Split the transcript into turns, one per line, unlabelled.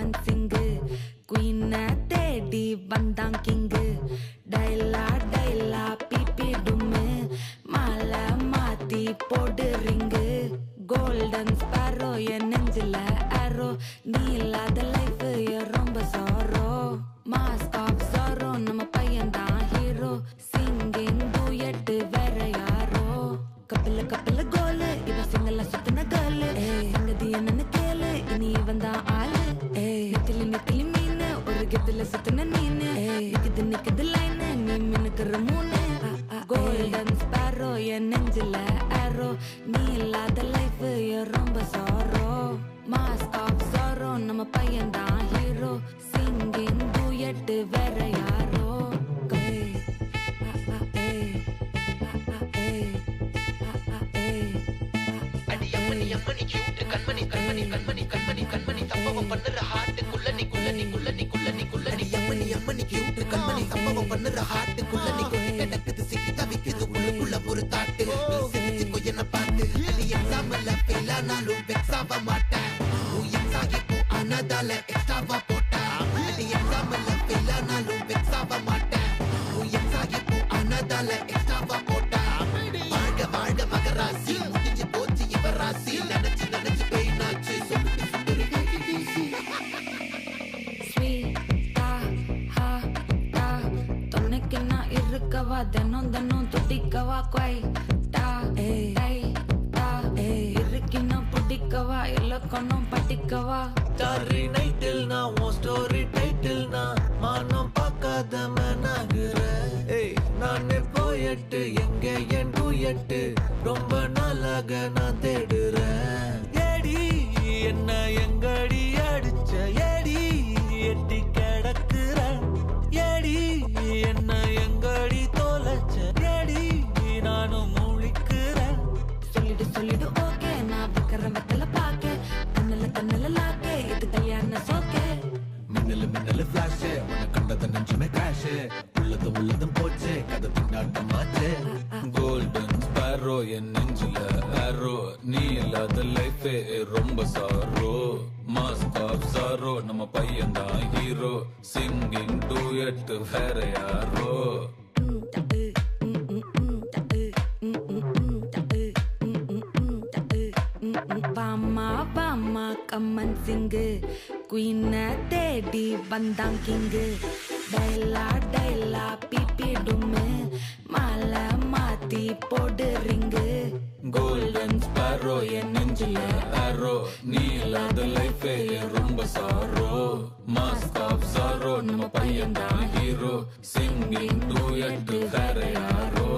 கம்மன் சிங்கு குயின தேடி வந்தான் king டைலா டைலா BP டும்மு மாலை மாத்தி போடு ரிங்கு கோல்டன் ஸ்பாரோ என் நெஞ்சில ஆரோ நீ இல்லாத லைஃப் ரொம்ப சாரோ மாஸ்க் ஆஃப் சாரோ நம்ம பையன் தான் ஹீரோ சிங்கிங் டூயட் வேற யாரோ கப்பல கப்பல கோலு இவ சிங்கல சுத்தின கேர்ளு சங்கதி என்னன்னு கேளு இனி இவன் தான் ஆளு நெத்திலி நெத்திலி மீன் ஒரு கெத்துல சுத்தின நீனு நிக்குது நிக்குது லைன் நீ மினுக்குற மூணு கோல்டன் ஸ்பாரோ என் நெஞ்சில ஆரோ நீ இல்லாத லைஃப் ரொம்ப சாரோ மாஸ்க் ஆஃப் சாரோ நம்ம பையன் தான் ஹீரோ சிங்கிங் டூயட் வேற யாரோ
அம்மனி கியூட் கண்மணி கண்மணி கண்மணி கண்மணி கண்மணி சம்பவம் பண்ணுற ஹார்ட்டுக்குள்ள நீ குள்ள நீ குள்ள நீ குள்ள நீ குள்ள நீ அம்மனி கியூட் கண்மணி சம்பவம் பண்ணுற ஹார்ட்டுக்குள்ள நீ கொட்டி கிடக்குது சிக்கி தவிக்குது உள்ளுக்குள்ள ஒரு தாட்டு நீ சிரிச்சுக்கோ என்ன பார்த்து நீ எக்ஸாம்ல ஃபெயில் ஆனாலும் வெக்ஸ் ஆக மாட்டேன் நீ எக்ஸாம் இப்போ ஆனதால எக்ஸ்ட்ராவா போட்டா நீ எக்ஸாம்ல ஃபெயில் ஆனாலும் வெக்ஸ் ஆக மாட்டேன் நீ எக்ஸாம் இப்போ ஆனதால எக்ஸ்ட்ராவா போட்டா வாழ்க வாழ்க மகராசி முடிஞ்சு போச்சு இவராசி நினைச்சு நினைச்சு பெயினாச்சு சொல்லுக்கு சுந்தரி
ஸ்வீட்டா ஹா டா தொன்னைக்கு நான் இருக்கவா தினம் தினம் துடிக்கவா குவைட்டா டை டா இருக்கின்னா பிடிக்கவா இலக்கணம் படிக்கவா
ஸ்டாரி நைட்டில் நான் உன் ஸ்டோரி டைட்டில் நான் மானம் பார்க்காத மேனாகிற நானே போயட்டு எங்க என் டூயட்டு ரொம்ப நாளாக நான் தேடுறேன் ஏடி என்ன எங்கடி அடிச்ச ஏடி எட்டி கிடக்குற ஏடி என்ன எங்கடி தொலைச்ச ஏடி நானும் முழிக்கிறேன்
சொல்லிடு சொல்லிடு ஓகே நான் வைக்கிற வெத்தல பாக்க கண்ணல கண்ணல லாக்கே இது கல்யாண சோக்கே
மின்னலு மின்னலு ஃபிளாஷ் உன்னை கண்டத நெஞ்சுமே கிராஷ் உள்ளதும் போச்சு கதை திண்டாட்டமாச்சு கோல்டன் ஸ்பாரோ என் நெஞ்சில ஆரோ நீ இல்லாத லைஃபே ரொம்ப சாரோ மாஸ்க் ஆஃப் சாரோ நம்ம பையன் தான் ஹீரோ சிங்கிங் டூயட் வேற யாரோ
வாமா வாமா கம்மன் சிங்கு குயின தேடி வந்தான் கிங்கு டைலா டைலா பிபி டும்மு மாலை மாத்தி போடு ரிங்கு
கோல்டன் ஸ்பாரோ என் நெஞ்சில ஆரோ நீ இல்லாத லைஃபே ரொம்ப சாரோ மாஸ்க் ஆஃப் சாரோ நம்ம பையன் தான் ஹீரோ சிங்கிங் டூயட் வேற யாரோ